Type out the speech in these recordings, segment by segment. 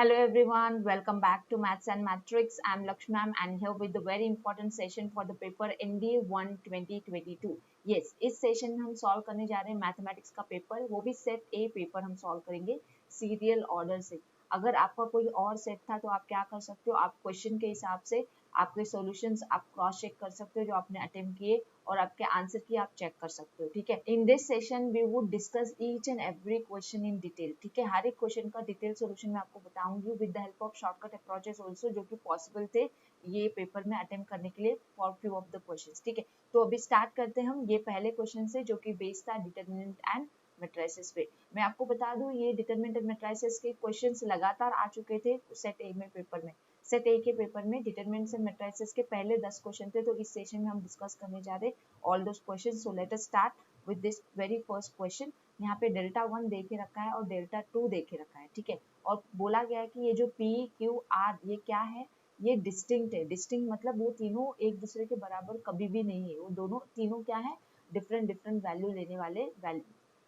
Hello everyone, welcome back to Maths and Matrix. I'm Lakshmi ma'am and here with the very important session for the paper NDA 1 2022. Yes, इस session में हम solve करने जा रहे हैं mathematics का paper, वो भी सेट ए पेपर हम सॉल्व करेंगे सीरियल ऑर्डर से। अगर आपका कोई और सेट था तो आप क्या कर सकते हो, आप क्वेश्चन के हिसाब से आपके सॉल्यूशंस आप क्रॉस चेक कर सकते हो जो आपने अटेम्प्ट किए और आपके आंसर की आप चेक कर सकते हो। ठीक है, in this session we would discuss each and every question in detail. ठीक है, हर एक क्वेश्चन का डिटेल सॉल्यूशन मैं आपको बताऊंगी with the help of shortcut approaches also, जो कि पॉसिबल थे ये पेपर में अटेम्प्ट करने के लिए for few of the questions. ठीक है, तो अभी स्टार्ट करते हैं हम ये पहले क्वेश्चन से जो कि बेस्ड था डिटरमिनेंट एंड मैट्रिसेस पे। मैं आपको बता दूं ये डिटरमिनेंट एंड मैट्रिसेस के क्वेश्चंस लगातार आ चुके थे सेट ए में पेपर में। सेट ए के पेपर में डिटरमिनेंट्स एंड मैट्रिसेस के पहले 10 क्वेश्चन थे, तो इस सेशन में हम डिस्कस करने जा रहे हैं all those question. So let us start with this very first question. यहाँ पे डेल्टा 1 दे के रखा है और डेल्टा 2 दे के रखा है। ठीक है, और बोला गया है कि ये जो पी क्यू आर ये क्या है, ये डिस्टिंक्ट है। डिस्टिंक्ट मतलब वो तीनों एक दूसरे के बराबर कभी भी नहीं है, वो दोनों तीनों क्या है, डिफरेंट डिफरेंट वैल्यू लेने वाले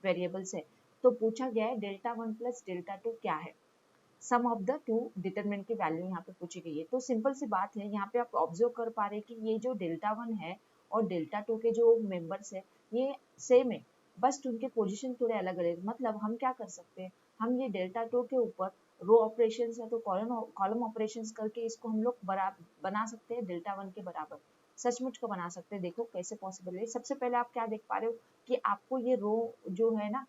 वेरिएबल्स है। तो पूछा गया है डेल्टा 1 प्लस डेल्टा 2 क्या है, सम ऑफ द टू डिटरमिनेंट की वैल्यू यहाँ पे पूछी गई है। तो सिंपल सी बात है, यहाँ पे आप ऑब्जर्व कर पा रहे हैं कि ये जो डेल्टा 1 है और डेल्टा 2 के जो मेंबर्स है ये सेम है, बस उनके पोजीशन थोड़े अलग अलग। मतलब हम क्या कर सकते हैं, हम ये डेल्टा 2 के ऊपर रो ऑपरेशन या तो कॉलम ऑपरेशन करके इसको हम लोग बना सकते हैं डेल्टा 1 के बराबर। सचमुच को बना सकते हैं। देखो कैसे पॉसिबल है। सबसे पहले आप क्या देख पा रहे हो कि आपको ये रो जो है ना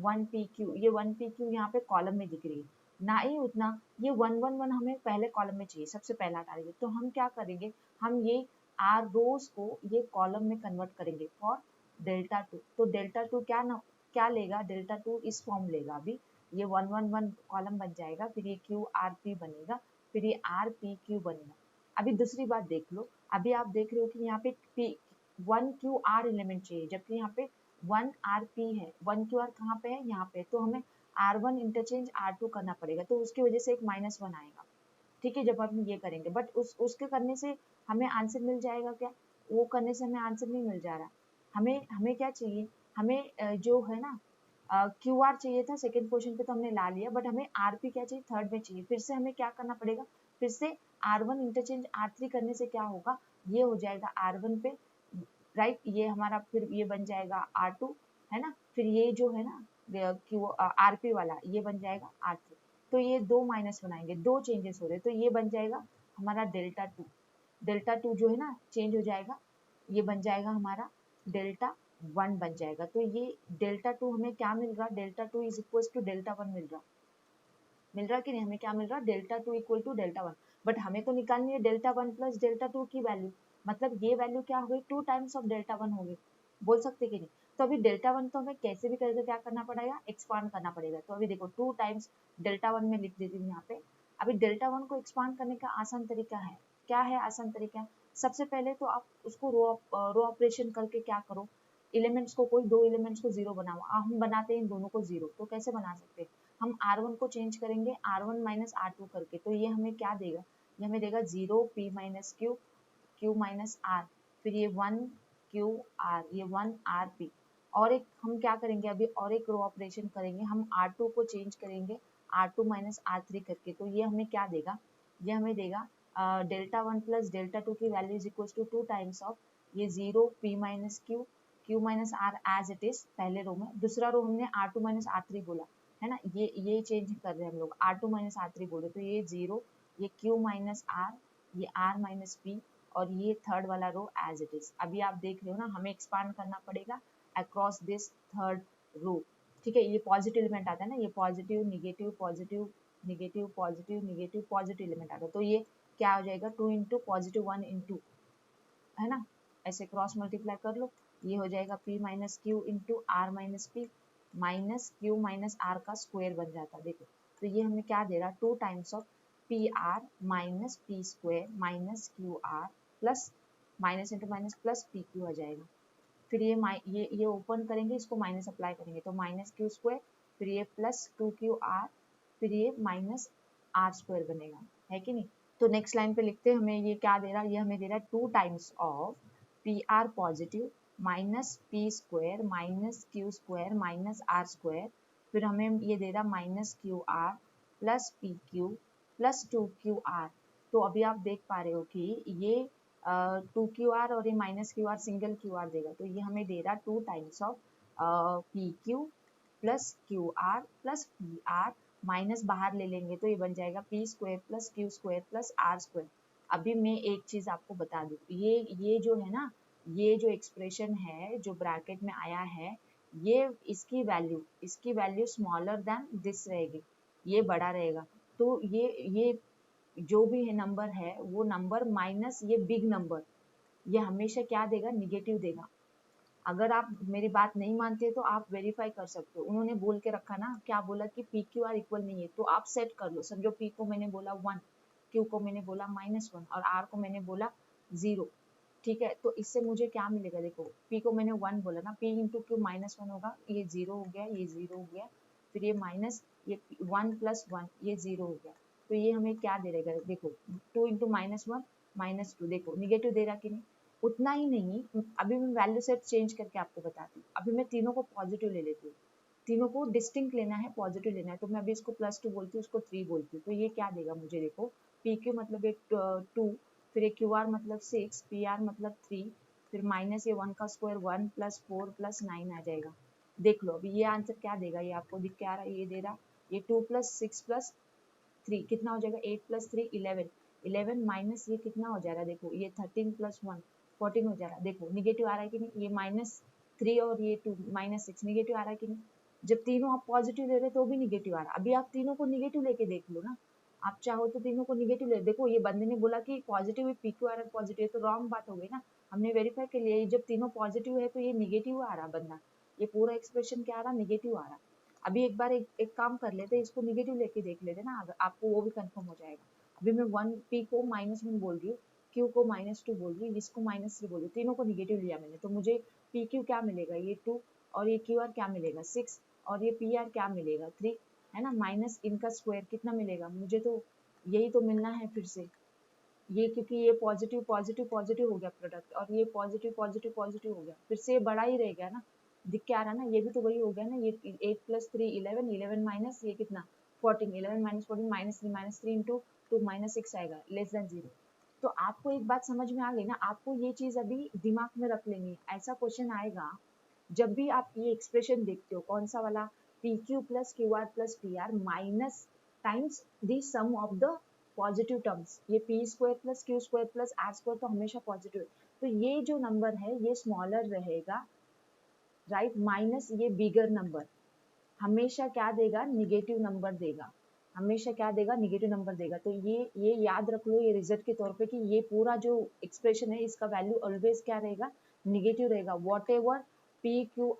1 PQ, ये 1 PQ यहाँ पे कॉलम में दिख रही है ना ही उतना। ये 1 1 1 हमें पहले कॉलम में चाहिए, सबसे पहला टारगेट। तो हम क्या करेंगे, हम ये आर रोज को ये कॉलम में कन्वर्ट करेंगे फॉर डेल्टा 2। तो डेल्टा 2 क्या लेगा, डेल्टा 2 इस फॉर्म लेगा। अभी ये 1 1 1 कॉलम बन जाएगा, फिर ये क्यू आर पी बनेगा, फिर ये आर पी क्यू बनेगा। अभी दूसरी बात देख लो, अभी आप देख रहे हो कि यहाँ पे पी 1 QR एलिमेंट चाहिए, जबकि यहाँ पे 1 RP है। 1 QR कहाँ पे है, यहाँ पे। तो हमें R1 इंटरचेंज R2 करना पड़ेगा, तो उसकी वजह से एक -1 आएगा। ठीक है, जब हम ये करेंगे, बट उसके करने से हमें आंसर मिल जाएगा क्या, वो करने से हमें आंसर नहीं मिल जा रहा। हमें हमें क्या चाहिए, हमें जो है ना QR चाहिए था सेकंड क्वेश्चन पे, तो हमने ला लिया, बट हमें RP क्या चाहिए, थर्ड में चाहिए। फिर से हमें क्या करना पड़ेगा, फिर से R1 इंटरचेंज R3 करने से क्या होगा, ये हो जाएगा R1 पे, राइट। ये हमारा फिर ये बन जाएगा R2, है ना। फिर ये जो है ना क्यू RP वाला ये बन जाएगा R3। तो ये दो माइनस बनाएंगे, दो चेंजेस हो रहे, तो ये बन जाएगा हमारा डेल्टा 2। डेल्टा 2 जो है ना चेंज हो जाएगा, ये बन जाएगा हमारा डेल्टा 1 बन जाएगा। तो ये डेल्टा 2 हमें क्या मिल रहा, delta 2 is equal to delta 1 मिल रहा कि नहीं, हमें क्या मिल रहा, delta 2 equal to delta 1। But हमें तो निकालनी है डेल्टा 1 प्लस डेल्टा 2 की वैल्यू। मतलब ये वैल्यू क्या हो गई, 2 टाइम्स ऑफ डेल्टा 1 हो गई। बोल सकते कि नहीं। तो अभी डेल्टा 1 तो हमें कैसे भी करके क्या करना पड़ेगा, एक्सपांड करना पड़ेगा। तो अभी देखो 2 टाइम्स डेल्टा 1 में लिख देती हूँ यहाँ पे। अभी डेल्टा 1 को एक्सपांड करने का आसान तरीका है, क्या है आसान तरीका, सबसे पहले तो आप उसको रो ऑपरेशन करके क्या करो, एलिमेंट्स को, कोई दो एलिमेंट्स को जीरो बनाओ। हम बनाते हैं इन दोनों को जीरो, तो कैसे बना सकते हैं, हम R1 को चेंज करेंगे R1 माइनस R2 करके। तो ये हमें क्या देगा, ये हमें देगा 0 P minus Q, Q minus R, फिर ये 1 Q R, ये 1 RP। और एक हम क्या करेंगे, अभी और एक रो ऑपरेशन करेंगे, हम R2 को चेंज करेंगे R2 माइनस R3 करके। तो ये हमें क्या देगा, ये हमें देगा डेल्टा 1 प्लस डेल्टा 2 की value is equal to 2 times of ये 0 P minus Q, Q minus R as it is पहले रो में। दूसरा रो हमने R2 माइनस R3 बोला है ना, ये चेंज कर रहे हैं हम लोग, R2 माइनस R3 बोले। तो ये 0, ये Q माइनस R, ये R माइनस P, और ये थर्ड वाला रो एज इट इज। अभी आप देख रहे हो ना, हमें एक्सपांड करना पड़ेगा अक्रॉस दिस थर्ड रो। ठीक है, ये पॉजिटिव एलिमेंट आता है ना, ये positive negative positive negative positive negative positive element आता है। तो ये क्या हो जाएगा, 2 इंटू पॉजिटिव 1 इंटू, है ना, ऐसे क्रॉस मल्टीप्लाई कर लो। ये हो जाएगा P minus Q into R minus P minus Q minus R का स्क्वायर बन जाता है। देखो तो ये हमें क्या दे रहा है, 2 times of P R minus P square minus Q R plus minus into minus plus P Q आ जाएगा। फिर ये ओपन करेंगे, इसको माइनस अप्लाई करेंगे, तो माइनस क्यू स्क्वायर, फिर ये प्लस 2QR, फिर ये माइनस आर स्क्वायर बनेगा, है कि नहीं। तो नेक्स्ट लाइन पे लिखते हैं, हमें ये क्या दे रहा है, ये हमें दे रहा है 2 times of P R positive minus P square minus Q square minus R square, फिर हमें ये दे रहा minus Q R plus P Q plus 2QR। तो अभी आप देख पा रहे हो कि ये 2QR और ये माइनस QR सिंगल QR देगा, तो ये हमें दे रहा 2 times of P Q plus QR plus PR, minus बाहर ले लेंगे तो ये बन जाएगा P square plus Q square plus R square. अभी मैं एक चीज आपको बता दूं, ये जो है ना, ये जो एक्सप्रेशन है जो ब्रैकेट में आया है, ये इसकी वैल्यू स्मॉलर देन दिस रहेगी, ये बड़ा रहेगा। तो ये जो भी है नंबर है वो नंबर माइनस ये बिग नंबर, ये हमेशा क्या देगा, निगेटिव देगा। अगर आप मेरी बात नहीं मानते तो आप वेरीफाई कर सकते हो, उन्होंने बोल के रखा ना, क्या बोला कि पी क्यू आर इक्वल नहीं है, तो आप सेट कर लो। समझो पी को मैंने बोला 1, क्यू को मैंने बोला -1 और आर को मैंने बोला 0। ठीक है, तो इससे मुझे क्या मिलेगा, देखो पी को मैंने 1 बोला ना, पी इंटू क्यू -1 होगा, ये 0 हो गया, ये 0 हो गया, फिर ये माइनस ये 1 प्लस 1 ये 0 हो गया। तो ये हमें क्या दे देगा, देखो 2 इंटू -1 -2, देखो निगेटिव दे रहा कि नहीं। उतना ही नहीं, अभी मैं वैल्यू सेट चेंज करके आपको बताती हूँ। अभी मैं तीनों को पॉजिटिव ले लेती हूँ, तीनों को डिस्टिंक्ट लेना है, पॉजिटिव लेना है, तो मैं अभी इसको +2 बोलती हूँ, उसको 3 बोलती हूँ। तो ये क्या देगा मुझे, देखो पी क्यू मतलब एक 2, फिर एक क्यू आर मतलब 6, पी आर मतलब 3, फिर माइनस ये 1 का स्क्वायर 1 प्लस 4 प्लस 9 आ जाएगा। देख लो अभी ये आंसर क्या देगा, ये आपको दिख क्या रहा है, ये दे रहा, ये 2 प्लस 6 प्लस 3 कितना हो जाएगा, 8 प्लस 3 11, 11 माइनस ये कितना हो जा रहा है, देखो ये 13 प्लस 1 14 हो जा रहा है। देखो निगेटिव आ रहा है कि नहीं, ये -3 और ये 2 -6 निगेटिव आ रहा है कि नहीं। जब तीनों आप पॉजिटिव ले रहे हैं तो भी निगेटिव आ रहा है। अभी आप तीनों को निगेटिव लेके देख लो ना, आप चाहो तो तीनों को निगेटिव ले, देखो ये बंदे ने बोला कि positive P Q R positive है, तो रॉन्ग बात हो गई ना। हमने वेरीफाई कर लिया, जब तीनों पॉजिटिव है तो ये निगेटिव आ रहा बंदा, ये पूरा एक्सप्रेशन क्या आ रहा, निगेटिव आ रहा। अभी एक बार एक काम कर लेते, इसको निगेटिव लेके देख लेते ना, अगर आपको वो भी कंफर्म हो जाएगा। अभी मैं 1 पी को -1 बोल रही हूँ, क्यू को -2 बोल रही हूँ, इसको -3 बोल रही हूँ, तीनों को निगेटिव लिया मैंने, तो मुझे पी क्यू क्या मिलेगा, ये 2, और ये क्यू आर क्या मिलेगा 6, और ये पी आर क्या मिलेगा 3, है ना, माइनस इनका स्क्वायर कितना मिलेगा मुझे, तो यही तो मिलना है फिर से। ये क्योंकि ये पॉजिटिव पॉजिटिव पॉजिटिव हो गया प्रोडक्ट, और ये पॉजिटिव पॉजिटिव पॉजिटिव हो गया, फिर से ये बड़ा ही रह गया ना, दिख क्या रहा ना, ये भी तो वही हो गया ना, ये 8 प्लस 3 11, 11 माइनस ये कितना 14, 11 माइनस 14 -3 इंटू 2 -6 आएगा, लेस देन 0। तो आपको एक बात समझ में आ गई ना, आपको ये चीज अभी दिमाग में रख लेनी है। ऐसा क्वेश्चन आएगा जब भी आप ये एक्सप्रेशन देखते हो, कौन सा वाला, P Q plus Q R plus P R minus times the sum of the positive terms, ये P square plus Q square plus R square तो हमेशा पॉजिटिव है, तो ये जो नंबर है ये स्मॉलर रहेगा, राइट, माइनस ये बिगर नंबर हमेशा क्या देगा, निगेटिव नंबर देगा, हमेशा क्या देगा, निगेटिव नंबर देगा। तो ये याद रख लो, ये रिजल्ट के तौर पे कि ये पूरा जो एक्सप्रेशन है इसका वैल्यू ऑलवेज क्या रहेगा, निगेटिव रहेगा। What ever P Q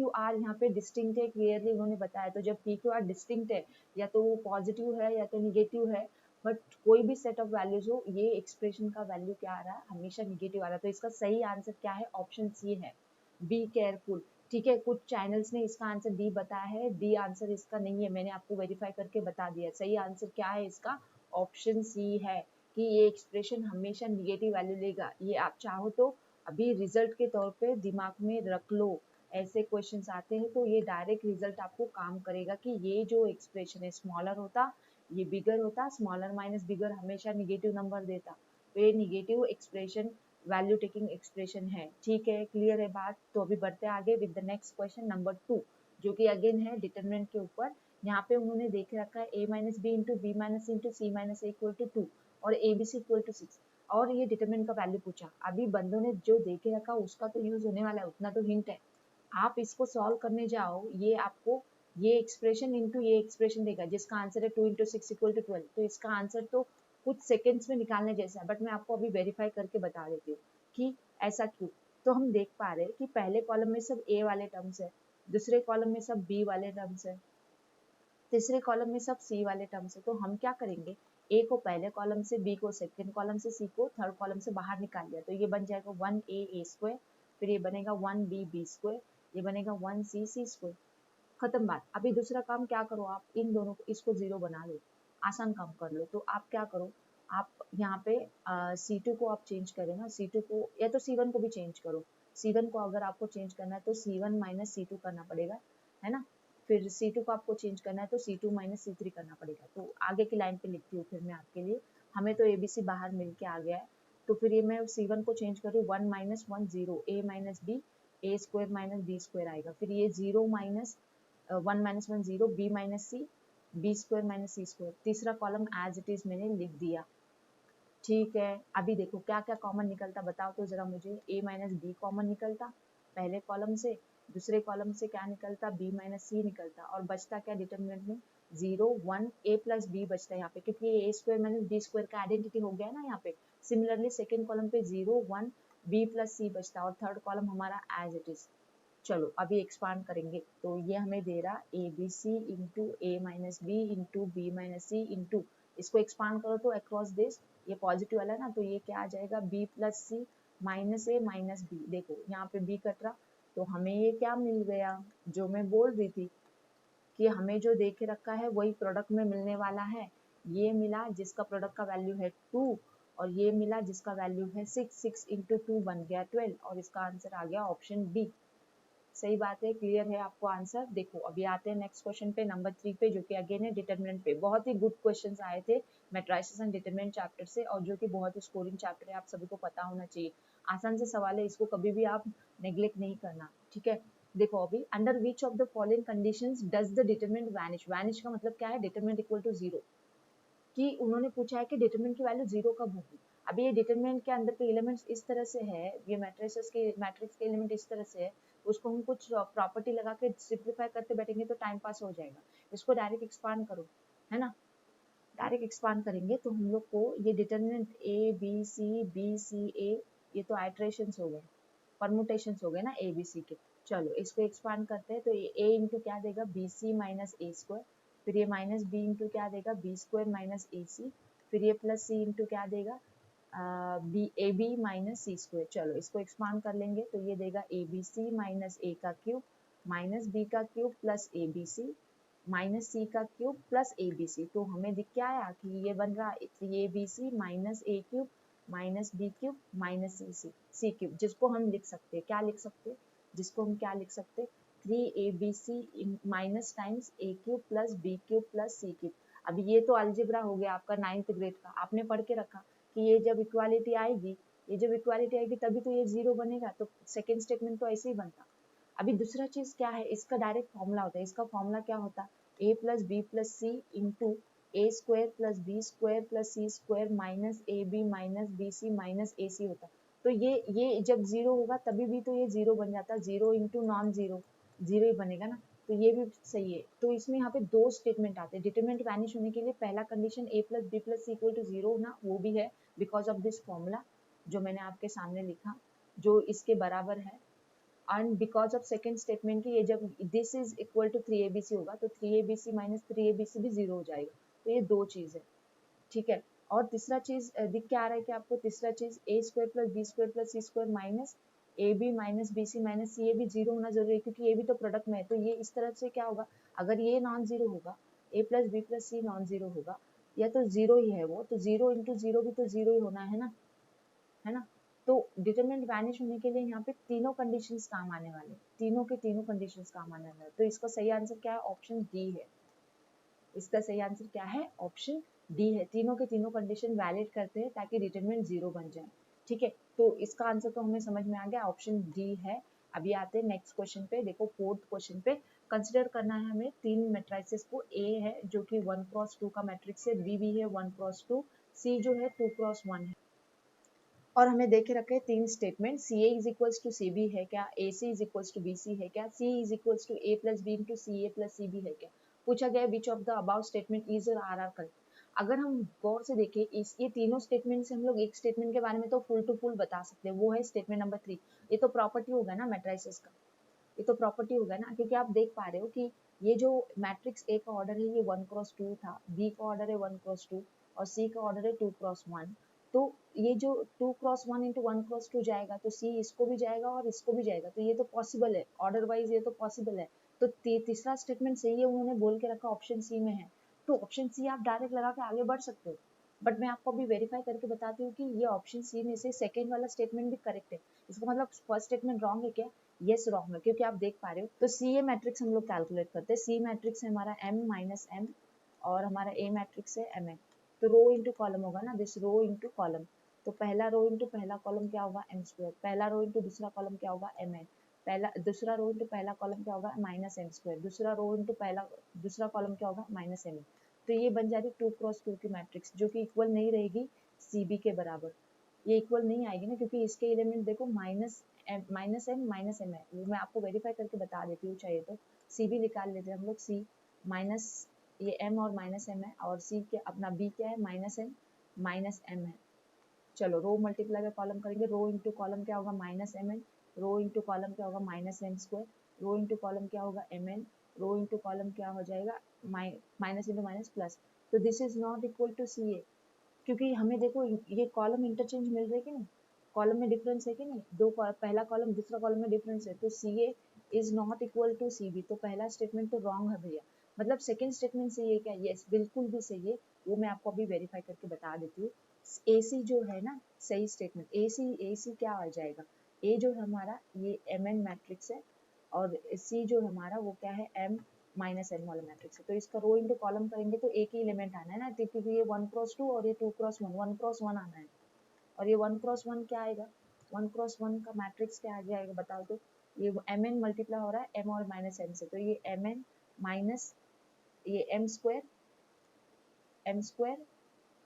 R यहाँ पे डिस्टिंक्ट है, क्लियरली उन्होंने बताया। तो जब पी क्यू आर डिस्टिंक्ट है, या तो वो पॉजिटिव है या तो निगेटिव है, बट कोई भी सेट ऑफ वैल्यूज हो, ये एक्सप्रेशन का वैल्यू क्या आ रहा है, हमेशा निगेटिव आ रहा है। तो इसका सही आंसर क्या है, ऑप्शन सी है, बी केयरफुल। ठीक है, कुछ चैनल्स ने इसका आंसर डी बताया है, डी आंसर इसका नहीं है, मैंने आपको वेरीफाई करके बता दिया। सही आंसर क्या है इसका, ऑप्शन सी है, कि ये एक्सप्रेशन हमेशा निगेटिव वैल्यू लेगा। ये आप चाहो तो अभी रिजल्ट के तौर पे दिमाग में रख लो, ऐसे क्वेश्चंस आते हैं तो ये डायरेक्ट रिजल्ट आपको काम करेगा कि ये जो एक्सप्रेशन है स्मॉलर होता, ये बिगर होता, स्मॉलर माइनस बिगर हमेशा निगेटिव नंबर देता, तो ये negative expression value taking expression है। ठीक है, क्लियर है बात। तो अभी बढ़ते आगे with the next question number 2, जो कि अगेन है डिटरमिनेंट के ऊपर। यहाँ पे उन्होंने देख रखा है a minus B into B minus into C minus equal to 2 और A B C equal to 6, और ये डिटरमिनेंट का वैल्यू पूछा। अभी बंदों ने जो देखे रखा उसका तो यूज होने वाला है, उतना तो हिंट है। आप इसको सॉल्व करने जाओ, ये आपको ये एक्सप्रेशन इंटू ये एक्सप्रेशन देगा, जिसका आंसर है 2 इंटू 6 इक्वल टू 12। तो इसका आंसर तो कुछ सेकेंड्स में निकालने जैसा है, बट मैं आपको अभी वेरीफाई करके बता देती हूँ कि ऐसा क्यों। तो हम देख पा रहे हैं कि पहले कॉलम में सब ए वाले टर्म्स है, दूसरे कॉलम में सब बी वाले टर्म्स है, तीसरे कॉलम में सब सी वाले टर्म्स है। तो हम क्या करेंगे, ए को पहले कॉलम से, बी को सेकंड कॉलम से, सी को थर्ड कॉलम से बाहर निकाल लिया, तो ये बन जाएगा 1a स्क्वायर, फिर ये बनेगा 1b बी स्क्वायर, ये बनेगा 1c सी स्क्वायर, खत्म बात। अभी दूसरा काम क्या करो, आप इन दोनों को, इसको जीरो बना लो, आसान काम कर लो। तो आप क्या करो, आप यहाँ पे C2 को आप चेंज करें ना, C2 को या तो C1 को भी चेंज करो। C1 को अगर आपको चेंज करना है तो C1 माइनस C2 करना पड़ेगा, है ना। फिर C2 को आपको चेंज करना है तो C2 माइनस C3 करना पड़ेगा। तो आगे की लाइन पे लिखती हूँ फिर मैं आपके लिए। हमें तो ABC बाहर मिल के आ गया है, तो फिर ये मैं C1 को चेंज करूँ 1 minus 1 0 A minus B A square minus B square आएगा। फिर ये 0 minus 1 minus 1 0 B minus C B square minus C square. तीसरा कॉलम एज इट इज मैंने लिख दिया। ठीक है, अभी देखो क्या क्या कॉमन निकलता बताओ तो जरा मुझे। A माइनस बी कॉमन निकलता पहले कॉलम से, दूसरे कॉलम से क्या निकलता B माइनस सी निकलता, और बचता क्या डिटरमिनेंट में 0 1 A प्लस बी बचता है यहाँ पे, क्योंकि ये A square minus B square का आइडेंटिटी हो गया ना यहाँ पे। सिमिलरली सेकेंड कॉलम पे 0 1 B प्लस सी बचता है, और थर्ड कॉलम हमारा एज इट इज। चलो अभी एक्सपांड करेंगे तो ये हमें दे रहा A B C into A minus B into B minus C into, इसको एक्सपांड करो तो अक्रॉस दिस, ये पॉजिटिव वाला है ना, तो ये क्या आ जाएगा बी प्लस सी माइनस ए माइनस बी। देखो यहाँ पे बी कट रहा, तो हमें ये क्या मिल गया जो मैं बोल रही थी कि हमें जो दे के रखा है वही प्रोडक्ट में मिलने वाला है। ये मिला जिसका प्रोडक्ट का वैल्यू है 2, और ये मिला जिसका वैल्यू है 6। 6 इंटू 2 बन गया 12, और इसका आंसर आ गया ऑप्शन बी। सही बात है, क्लियर है आपको आंसर। देखो अभी आते हैं नेक्स्ट क्वेश्चन पे, नंबर 3 पे, जो कि अगेन है डिटरमिनेंट पे। बहुत ही गुड क्वेश्चंस आए थे मैट्रिसेस एंड डिटरमिनेंट चैप्टर से, और जो कि बहुत ही स्कोरिंग चैप्टर है, आप सभी को पता होना चाहिए। आसान से सवाल है, इसको कभी भी आप नेग्लेक्ट नहीं करना, ठीक है। देखो अभी, under which of the following conditions does the determinant vanish. Vanish का मतलब क्या है, डिटरमिनेंट इक्वल टू 0, कि उन्होंने पूछा है कि डिटरमिनेंट की वैल्यू 0 कब होगी। अभी ये डिटरमिनेंट के अंदर के एलिमेंट्स इस तरह से है, ये मैट्रिक्स के एलिमेंट इस तरह से है, उसको हम कुछ प्रॉपर्टी लगा के सिंप्लीफाई करते बैठेंगे तो टाइम पास हो जाएगा। इसको डायरेक्ट एक्सपांड करो, है ना। डायरेक्ट एक्सपांड करेंगे तो हम लोग को ये डिटरमिनेंट ए बी सी ए, ये तो आइट्रेशंस हो गए, परमुटेशंस हो गए ना ए बी सी के। चलो इसको एक्सपांड करते हैं, तो ये ए इंटू क्या देगा B C minus A square, फिर ये माइनस बी इंटू क्या देगा B square minus A C, फिर ये प्लस सी इंटू क्या देगा B A B minus C square. चलो इसको एक्सपांड कर लेंगे तो ये देगा ए बी सी माइनस ए का क्यूब माइनस बी का cube plus A B C minus C का cube plus A B C. तो हमें दिख क्या आया कि ये बन रहा A B C minus A cube minus B cube minus C cube, जिसको हम लिख सकते हैं, क्या लिख सकते हैं, जिसको हम क्या लिख सकते हैं, 3abc minus times A cube plus B cube plus C cube. अब ये तो अलजेब्रा हो गया आपका 9th ग्रेड का, आपने पढ़ के रखा कि ये जब इक्वालिटी आएगी, ये जब इक्वालिटी आएगी तभी तो ये 0 बनेगा, तो सेकेंड स्टेटमेंट तो ऐसे ही बनता। अभी दूसरा चीज क्या है, इसका डायरेक्ट फॉर्मूला होता है। इसका फॉर्मूला क्या होता है, a plus B plus C into A square plus B square plus C square minus A B minus B C minus A C होता। तो ये जब 0 होगा तभी भी तो ये 0 बन जाता, 0 इंटू नॉन जीरो, 0 ही बनेगा ना, तो ये भी सही है। तो इसमें यहाँ पे दो स्टेटमेंट आते हैं डिटरमिनेंट वैनिश होने के लिए। पहला condition a plus B plus C equal to 0 होना, वो भी है बिकॉज ऑफ दिस फॉर्मूला जो मैंने आपके सामने लिखा, जो इसके बराबर है। And because of second statement की, ये जब this is equal to 3abc होगा तो 3abc माइनस 3abc भी 0 हो जाएगा। तो ये दो चीज है, ठीक है। और तीसरा चीज दिख क्या आ रहा है कि आपको, तीसरा चीज A square plus B square plus C square minus A B minus B C minus C, ये भी 0 होना जरूरी है क्योंकि ये भी तो प्रोडक्ट में है। तो ये इस तरह से क्या होगा, अगर ये नॉन जीरो होगा, ए प्लस बी प्लस सी नॉन जीरो होगा, या तो 0 ही है वो, तो 0 इंटू 0 भी तो 0 ही होना है ना। तो डिटरमिनेंट वैनिश होने के लिए यहाँ पे तीनों कंडीशंस काम आने वाले, तीनों के तीनों कंडीशंस काम आने वाले। तो इसका सही आंसर क्या है, ऑप्शन डी है। इसका सही आंसर क्या है, ऑप्शन डी है। तीनों के तीनों कंडीशन वैलिड करते हैं ताकि डिटरमिनेंट 0 बन जाए, ठीक है। तो इसका आंसर तो हमें समझ में आ गया, ऑप्शन डी है। अभी आते हैं नेक्स्ट क्वेश्चन पे। देखो फोर्थ क्वेश्चन पे कंसिडर करना है हमें तीन मैट्रिसेस को। ए है जो कि 1x2 का मैट्रिक्स है, बी भी है 1x2, सी जो है 2x1 है, और हमें देखे रखे तीन statement, C A is equals to C B है क्या, A C is equals to B C है क्या, C is equals to A plus B into C A plus C B है क्या। पूछा गया which of the about statement is or are correct. अगर हम गौर से देखें, इस ये तीनों स्टेटमेंट से हम लोग एक स्टेटमेंट के बारे में तो फुल टू फुल बता सकते हैं, वो है स्टेटमेंट नंबर 3। ये तो प्रॉपर्टी होगा ना मैट्रिसेस का, ये तो प्रॉपर्टी होगा ना, क्योंकि आप देख पा रहे हो कि ये जो मैट्रिक्स ए का ऑर्डर है ये 1x2 था, बी का ऑर्डर है 1x2 और सी का ऑर्डर है 2x1। तो ये जो 2x1 इंटू 1x2 जाएगा तो सी इसको भी जाएगा और इसको भी जाएगा, तो ये तो पॉसिबल है, ऑर्डर वाइज ये तो पॉसिबल है। तो तीसरा स्टेटमेंट सही है, उन्होंने बोल के रखा ऑप्शन सी में है, तो ऑप्शन सी आप डायरेक्ट लगा के आगे बढ़ सकते हो। बट मैं आपको अभी वेरीफाई करके बताती हूँ कि ये ऑप्शन सी में से सेकेंड वाला स्टेटमेंट भी करेक्ट है। इसका मतलब फर्स्ट स्टेटमेंट रॉन्ग है क्या, यस रॉन्ग है, क्योंकि आप देख पा रहे हो तो सी ए मैट्रिक्स हम लोग कैलकुलेट करते हैं, सी मैट्रिक्स है हमारा m माइनस m और हमारा ए मैट्रिक्स है mn, तो रो इंटू कॉलम होगा ना, दिस रो इंटू कॉलम, तो पहला रो इंटू पहला कॉलम क्या होगा m स्क्वायर, पहला रो इंटू दूसरा कॉलम क्या होगा mn, पहला दूसरा रो इंटू पहला कॉलम क्या होगा माइनस m स्क्वायर, दूसरा रो इंटू पहला दूसरा कॉलम क्या होगा माइनस mn, तो ये बन जा रही 2x2 की मैट्रिक्स, जो कि इक्वल नहीं रहेगी CB के बराबर, ये इक्वल नहीं आएगी ना, क्योंकि इसके एलिमेंट देखो माइनस एम माइनस एम है, वो मैं आपको वेरीफाई करके बता देती हूँ, चाहिए तो सी भी निकाल लेते हैं हम लोग, सी माइनस ये m और माइनस m है, और सी के अपना b क्या है माइनस m है। चलो रो मल्टीप्लाई बाय कॉलम करेंगे, रो इंटू कॉलम क्या होगा minus mn, row into column क्या होगा minus m square, row into column क्या होगा mn, रो इंटू कॉलम क्या हो जाएगा माइनस इंटू माइनस प्लस, तो this is not equal to C A, क्योंकि हमें देखो ये कॉलम इंटरचेंज मिल रहे कि नहीं, कॉलम में डिफरेंस है कि नहीं, पहला कॉलम दूसरा कॉलम में डिफरेंस है, तो C A is not equal to C B, तो पहला स्टेटमेंट तो रॉन्ग है भैया, मतलब सेकंड स्टेटमेंट सही है क्या, यस बिल्कुल भी सही है, वो मैं आपको अभी वेरीफाई करके बता देती हूँ। ए सी जो है ना सही स्टेटमेंट, ए सी क्या आ जाएगा, ए जो हमारा ये एम एन मैट्रिक्स है, और सी जो हमारा वो क्या है एम माइनस एन वाला मैट्रिक्स है, तो इसका रो इंटू कॉलम करेंगे तो एक ही एलिमेंट आना है ना, क्योंकि ये 1x2 और ये 2x1 1x1 आना है, और ये 1x1 क्या आएगा, 1x1 का मैट्रिक्स क्या आ जाएगा बताओ तो, ये एम एन मल्टीप्लाई हो रहा है एम और माइनस एन से, तो ये एम एन माइनस ये एम स्क्वायर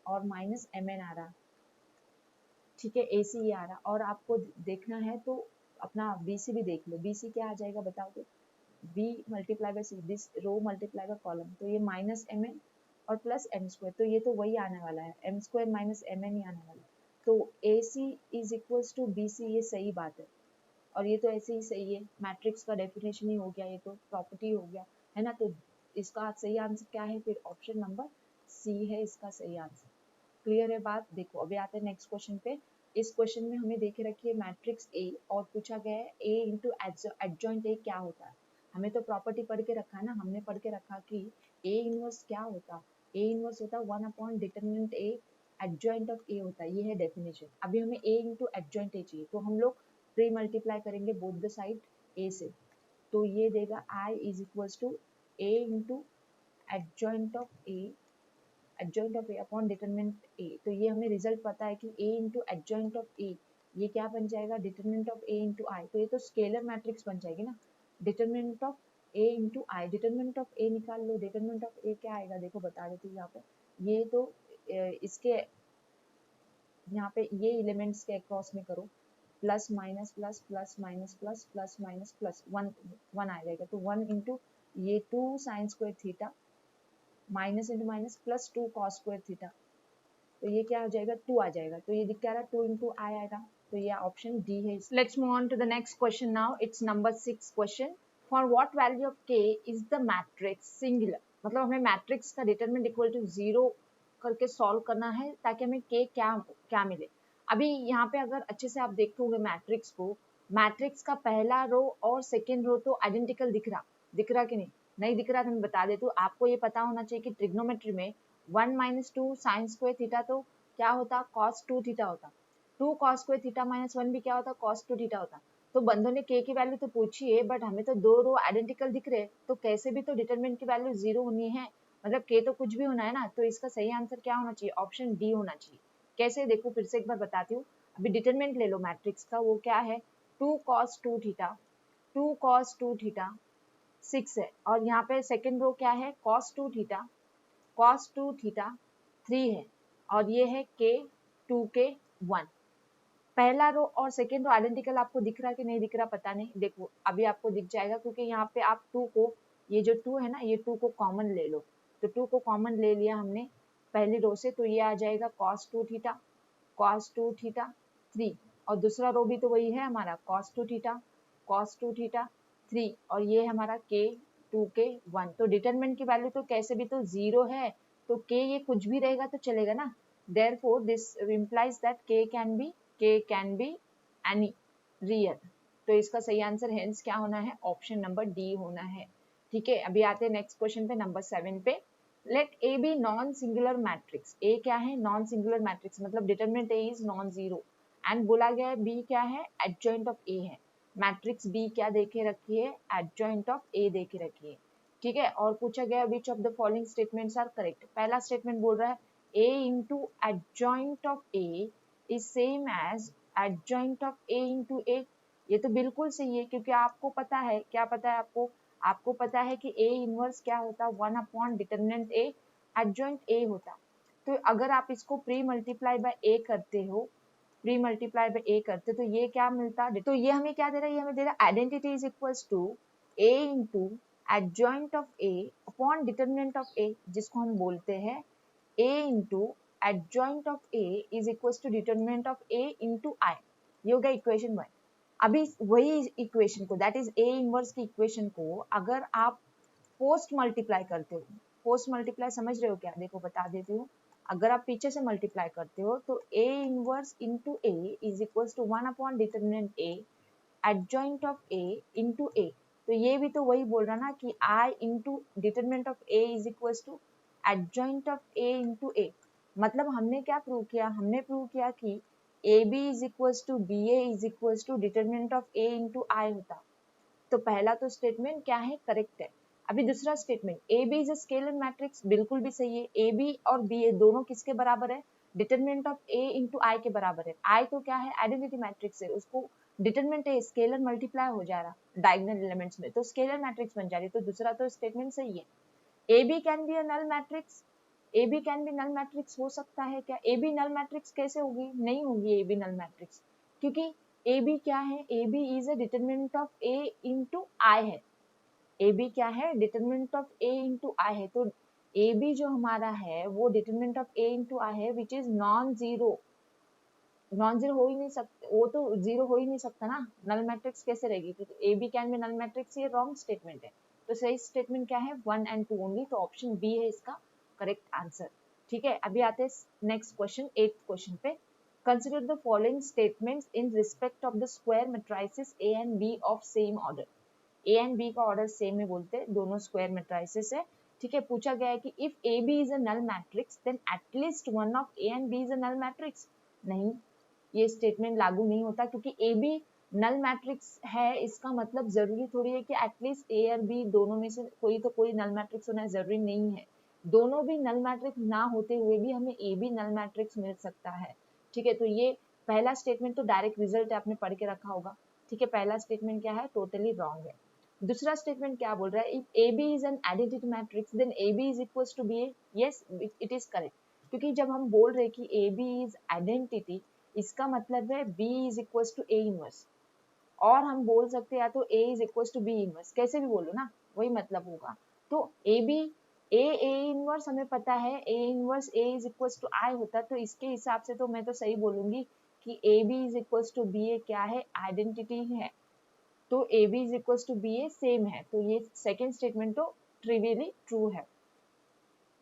और माइनस एम एन आ रहा, ठीक है, ए सी ये आ रहा, और आपको देखना है तो अपना बी सी भी देख लो, बी सी क्या आ जाएगा बताओ तो, B multiply by C, this row multiply by column, तो ये माइनस एम एन और प्लस एम स्क्वायर, तो ये तो वही आने वाला है, M square minus M N ही आने वाला है, तो A C is equals to B C, ये सही बात है, और ये तो ऐसे ही सही है, मैट्रिक्स का डेफिनेशन ही हो गया, ये तो प्रॉपर्टी हो गया है ना, तो इसका सही आंसर क्या है, फिर ऑप्शन नंबर सी है इसका सही आंसर। क्लियर है बात, देखो अभी आते हैं नेक्स्ट क्वेश्चन पे, इस क्वेश्चन में हमें देखे रखिए मैट्रिक्स ए और पूछा गया है ए इंटू एडजॉइंट ए क्या होता है, हमें तो प्रॉपर्टी पढ़ के रखा है ना, हमने पढ़ के रखा कि ए इनवर्स क्या होता, ए इनवर्स होता 1 डिटरमिनेंट ए एडजॉइंट ऑफ ए होता है, ये है डेफिनेशन। अभी हमें ए इंटू एडजॉइंट ए चाहिए, तो हम लोग प्री मल्टीप्लाई करेंगे बोथ द साइड ए से, तो ये देगा I is equals to A into adjoint of A, adjoint of A upon determinant A, तो ये हमें रिजल्ट पता है कि A into adjoint of A, ये क्या बन जाएगा determinant of A into I, तो ये तो स्केलर मैट्रिक्स बन जाएगी ना, determinant of A into I, determinant of A निकाल लो, डिटरमिनेंट ऑफ ए क्या आएगा देखो बता देती हूँ यहाँ पे, ये तो इसके यहाँ पे ये एलिमेंट्स के अक्रॉस में करो, plus minus plus plus minus plus plus minus plus one one आ जाएगा, तो 1 इंटू ये 2 sine square theta minus into minus plus 2 cos square theta, तो ये क्या हो जाएगा 2 आ जाएगा, तो ये दिख क्या रहा है 2 इंटू आई आएगा, तो ये ऑप्शन डी है। Let's move on to the next question now, it's number 6 question, for what value of K is the matrix singular, मतलब हमें मैट्रिक्स का डिटरमिनेंट इक्वल टू 0 करके सॉल्व करना है ताकि हमें के क्या क्या मिले। अभी यहाँ पे अगर अच्छे से आप देखोगे मैट्रिक्स को, मैट्रिक्स का पहला रो और सेकेंड रो तो आइडेंटिकल दिख रहा कि नहीं दिख रहा, तो मैं बता देती हूँ, आपको ये पता होना चाहिए कि ट्रिग्नोमेट्री में 1 माइनस 2 साइन स्क्वायर थीटा तो क्या होता कॉस 2 थीटा होता, 2 कॉस स्क्वायर थीटा माइनस 1 भी क्या होता कॉस 2 थीटा होता, तो बंदों ने के की वैल्यू तो पूछी है, बट हमें तो दो रो आइडेंटिकल दिख रहे, तो कैसे भी तो डिटरमिनेंट की वैल्यू 0 होनी है, मतलब के तो कुछ भी होना है ना, तो इसका सही आंसर क्या होना चाहिए, ऑप्शन डी होना चाहिए। कैसे देखो फिर से एक बार बताती हूँ, अभी डिटरमिनेंट ले लो मैट्रिक्स का, वो क्या है 2 cos 2 थीटा, 2 cos 2 थीटा 6 है, और यहाँ पे सेकेंड रो क्या है cos 2 थीटा, cos 2 थीटा 3 है, और ये है k 2k 1, पहला रो और सेकेंड रो आइडेंटिकल आपको दिख रहा है कि नहीं दिख रहा पता नहीं, देखो अभी आपको दिख जाएगा, क्योंकि यहाँ पे आप 2 को, ये जो 2 है ना, ये 2 को कॉमन ले लो, तो 2 को कॉमन ले लिया हमने पहली रो से, तो ये आ जाएगा cos 2 थीटा, cos 2 थीटा 3, और दूसरा रो भी तो वही है हमारा cos 2 थीटा, cos 2 थीटा 3, और ये हमारा k 2k 1, तो डिटरमिनेंट की वैल्यू तो कैसे भी तो 0 है, तो k ये कुछ भी रहेगा तो चलेगा ना, therefore this implies that k can be any real, तो इसका सही आंसर हेंस क्या होना है, ऑप्शन नंबर डी होना है। ठीक है, अभी आते हैं नेक्स्ट क्वेश्चन पे नंबर 7 पे, let A B non singular matrix, A क्या है नॉन सिंगुलर मैट्रिक्स, मतलब determinant A is non zero, and बोला गया है बी क्या है एडजॉइंट ऑफ ए है, मैट्रिक्स बी क्या देखे रखी है, एडजॉइंट ऑफ ए देखे रखी है, ठीक है। और पूछा गया which of the following statements are correct. पहला स्टेटमेंट बोल रहा है A into adjoint of A is same as adjoint of A into A. ये तो बिल्कुल सही है, क्योंकि आपको पता है, क्या पता है आपको, आपको पता है कि ए इनवर्स क्या होता, 1 upon determinant A adjoint A होता। तो अगर आप इसको प्री मल्टीप्लाई बाय ए करते हो, प्री मल्टीप्लाई बाय ए करते तो ये क्या मिलता, तो ये हमें क्या दे रहा है, ये हमें दे रहा है identity is equals to A into adjoint of A upon determinant of A, जिसको हम बोलते हैं A into adjoint of A is equals to determinant of A into I. ये हो गया इक्वेशन 1। अभी वही इक्वेशन को, दैट इज ए इनवर्स की इक्वेशन को अगर आप पोस्ट मल्टीप्लाई करते हो, पोस्ट मल्टीप्लाई समझ रहे हो क्या, देखो बता देती हूँ। अगर आप पीछे से मल्टीप्लाई करते हो तो A inverse into A is equals to 1 upon determinant A adjoint of A into A. तो ये भी तो वही बोल रहा ना कि I into determinant of A is equals to adjoint of A into A. मतलब हमने क्या प्रूव किया, हमने प्रूव किया कि A B is equals to B A is equals to determinant of A into I होता। तो पहला तो स्टेटमेंट क्या है, करेक्ट है। अभी दूसरा statement A B is a scalar matrix, बिल्कुल भी सही है। ए बी और बी ए दोनों किसके बराबर है, डिटरमिनेंट ऑफ ए इंटू आई के बराबर है। आई तो क्या है, आइडेंटिटी मैट्रिक्स है, उसको डिटरमिनेंट ए स्केलर मल्टीप्लाई हो जा रहा डायगोनल एलिमेंट्स में, तो स्केलर मैट्रिक्स बन जा रही। तो दूसरा तो स्टेटमेंट सही है। A B can be a null matrix, A B can be null matrix हो सकता है क्या, ए बी नल मैट्रिक्स कैसे होगी, नहीं होगी ए बी नल मैट्रिक्स, क्योंकि ए बी क्या है, A B is a determinant of A into I है। ए बी क्या है, determinant of A into I है। तो ए बी जो हमारा है वो determinant of A into I है, which is non zero. Non zero हो ही नहीं सकता, वो तो जीरो हो ही नहीं सकता ना, नल मैट्रिक्स कैसे रहेगी, क्योंकि A B can be null matrix, ये रॉन्ग स्टेटमेंट है। तो सही स्टेटमेंट क्या है, 1 and 2 ओनली, तो ऑप्शन बी है इसका करेक्ट आंसर। ठीक है, अभी आते हैं नेक्स्ट क्वेश्चन, 8th क्वेश्चन पे। Consider the following statements in respect of the square matrices A and B of same order. A and B का ऑर्डर सेम है बोलते हैं, दोनों स्क्वायर मैट्रिसेस है। ठीक है, पूछा गया है कि if A B is a null matrix then at least one of A and B is a null matrix. नहीं, ये स्टेटमेंट लागू नहीं होता, क्योंकि ए बी नल मैट्रिक्स है, इसका मतलब जरूरी थोड़ी है कि एटलीस्ट ए और बी दोनों में से कोई तो कोई नल मैट्रिक्स होना जरूरी नहीं है। दोनों भी नल मैट्रिक्स ना होते हुए भी हमें ए बी नल मैट्रिक्स मिल सकता है। ठीक है, तो ये पहला स्टेटमेंट तो डायरेक्ट रिजल्ट आपने पढ़ के रखा होगा। ठीक है, पहला स्टेटमेंट क्या है, टोटली रॉन्ग है। दूसरा स्टेटमेंट क्या बोल रहा है, if A B is an identity matrix then A B is equals to B A. Yes, it is correct, क्योंकि जब हम बोल रहे हैं कि ए बी इज आइडेंटिटी, इसका मतलब है B is equals to A inverse, और हम बोल सकते हैं या तो A is equals to B inverse, कैसे भी बोलो ना, वही मतलब होगा। तो ए बी ए इनवर्स हमें पता है, A inverse A is equals to I होता, तो इसके हिसाब से तो मैं तो सही बोलूंगी कि A B is equals to B A क्या है, आइडेंटिटी है। तो A B is equals to B A same है, तो ये सेकेंड स्टेटमेंट तो ट्रिवियली ट्रू है।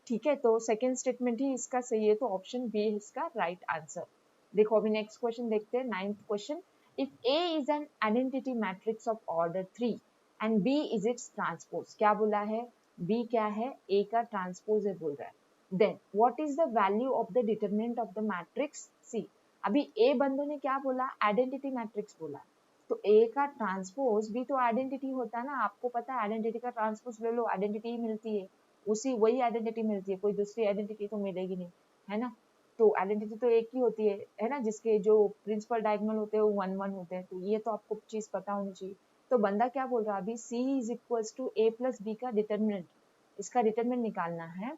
ठीक है, तो सेकेंड स्टेटमेंट ही इसका सही है, तो ऑप्शन बी है इसका राइट आंसर। देखो अभी नेक्स्ट क्वेश्चन देखते हैं, 9th question. If A is an identity matrix of order 3 and B is its transpose, क्या बोला है, बी क्या है, ए का ट्रांसपोज है बोल रहा है, then what is the value of the determinant of the matrix C. अभी ए बंदों ने क्या बोला, आइडेंटिटी मैट्रिक्स बोला, तो ए का ट्रांसपोज भी तो आइडेंटिटी होता है ना, आपको पता है आइडेंटिटी का ट्रांसपोज ले लो, आइडेंटिटी ही मिलती है, उसी वही आइडेंटिटी मिलती है, कोई दूसरी आइडेंटिटी तो मिलेगी नहीं, है ना। तो आइडेंटिटी तो एक ही होती है ना, जिसके जो प्रिंसिपल डायगोनल होते हैं वो 1 1 होते हैं, तो ये तो आपको चीज पता होनी चाहिए। तो बंदा क्या बोल रहा है अभी, C is equals to A plus B का डिटरमिनेंट, इसका डिटरमिनेंट निकालना है।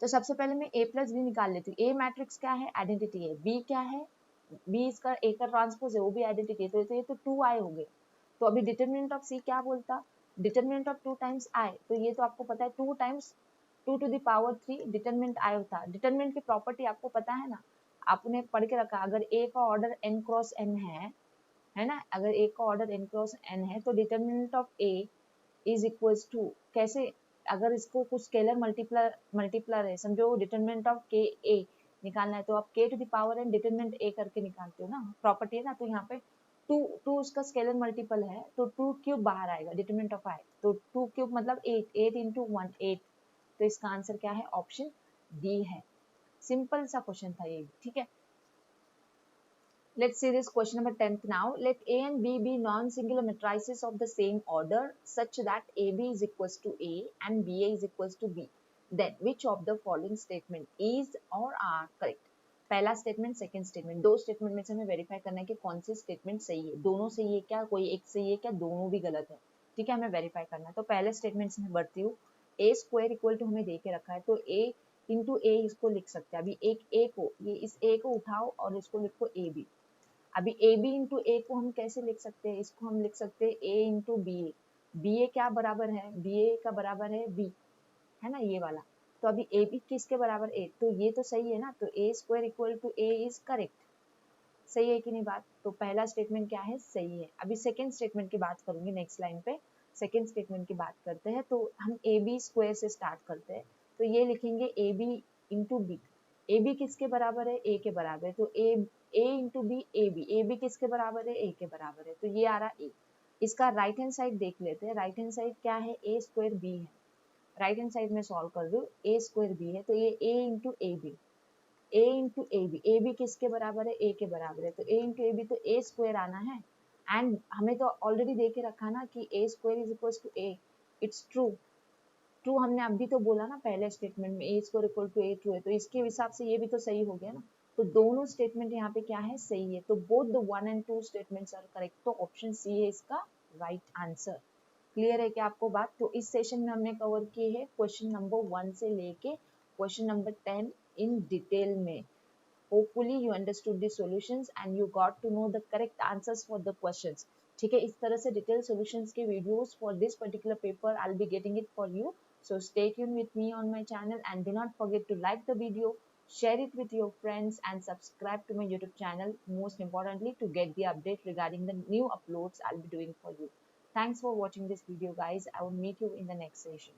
तो सबसे पहले मैं ए प्लस बी निकाल लेती हूँ। ए मैट्रिक्स क्या है, आइडेंटिटी है, बी क्या है, बी इसका ए का ट्रांसपोज है, वो भी आइडेंटिटी है, तो ये तो 2 आई हो गए। तो अभी डिटरमिनेंट ऑफ सी क्या बोलता, डिटरमिनेंट ऑफ 2 टाइम्स आई, तो ये तो आपको पता है 2 times 2 to the power 3 determinant I होता। डिटरमिनेंट की प्रॉपर्टी आपको पता है ना, आपने पढ़ के रखा, अगर ए का ऑर्डर n क्रॉस n है ना, अगर ए का ऑर्डर n क्रॉस n है तो determinant of A is equals to, कैसे, अगर इसको कुछ स्केलर मल्टीप्लर है, समझो डिटरमिनेंट ऑफ के ए निकालना है, तो आप k to the power n determinant A करके निकालते हो ना, प्रॉपर्टी है ना। तो यहाँ पे 2 उसका स्केलर मल्टीपल है, तो 2 क्यूब बाहर आएगा, डिटरमिनेंट ऑफ आई, तो 2 क्यूब मतलब 8 इंटू 1 8, तो इसका आंसर क्या है, ऑप्शन डी है। सिंपल सा क्वेश्चन था ये, ठीक है। Let's see this question number 10th now. Let A and B be non-singular matrices of the same order such that AB is equals to A and BA is equals to B. Then which of the following statement is or are correct? पहला statement, second statement, दो statement में से हमें verify करना है कि कौन सी statement सही है, दोनों सही है क्या, कोई एक सही है क्या, दोनों भी गलत है, ठीक है, हमें वेरीफाई करना है। तो पहले स्टेटमेंट से मैं बढ़ती हूँ। ए स्क्वायर इक्वल टू हमें दे के रखा है, तो ए इंटू ए इसको लिख सकते हैं। अभी एक ए को, ये इस ए को उठाओ और इसको लिखो ए बी। अभी ए बी इंटू ए को हम कैसे लिख सकते हैं, इसको हम लिख सकते हैं A into B A. B A क्या बराबर है, बी ए का बराबर है बी, है ना, ये वाला। तो अभी ए बी किसके बराबर, ए, तो ये तो सही है ना, तो A square equal to A is correct. सही है कि नहीं बात? तो पहला स्टेटमेंट क्या है, सही है। अभी सेकेंड स्टेटमेंट की बात करूंगी नेक्स्ट लाइन पे। सेकेंड स्टेटमेंट की बात करते हैं, तो हम ए बी स्क्वायर से स्टार्ट करते हैं। तो ये लिखेंगे A B into B. A B किसके बराबर है, ए के बराबर है, तो A into B A B. A B किसके बराबर है, ए के बराबर है, तो ये आ रहा ए। इसका राइट हैंड साइड देख लेते हैं। राइट हैंड साइड क्या है, ए स्क्वायर बी है। राइट हैंड साइड में सॉल्व कर रही हूँ, ए स्क्वायर बी है, तो ये A into A B. A into A B, A B किसके बराबर है, ए के बराबर है, तो ए इंटू ए बी, तो ए स्क्वायर आना है। एंड हमें तो ऑलरेडी दे के रखा ना कि a square is equal to a. It's true. True हमने अभी तो बोला ना पहले स्टेटमेंट में, a square equal to a true है, तो इसके हिसाब से ये भी तो सही हो गया ना। तो दोनों स्टेटमेंट यहाँ पे क्या है, सही है। तो both the 1 and 2 statements are correct. तो ऑप्शन सी है इसका राइट आंसर। क्लियर है क्या आपको बात? तो इस सेशन में हमने कवर किए है क्वेश्चन नंबर 1 से लेके क्वेश्चन नंबर 10 इन डिटेल में। Hopefully you understood the solutions and you got to know the correct answers for the questions. ठीक है, इस तरह से डिटेल सॉल्यूशंस के videos for this particular paper I'll be getting it for you. So stay tuned with me on my channel and do not forget to like the video, share it with your friends and subscribe to my YouTube channel, most importantly to get the update regarding the new uploads I'll be doing for you. Thanks for watching this video guys. I will meet you in the next session.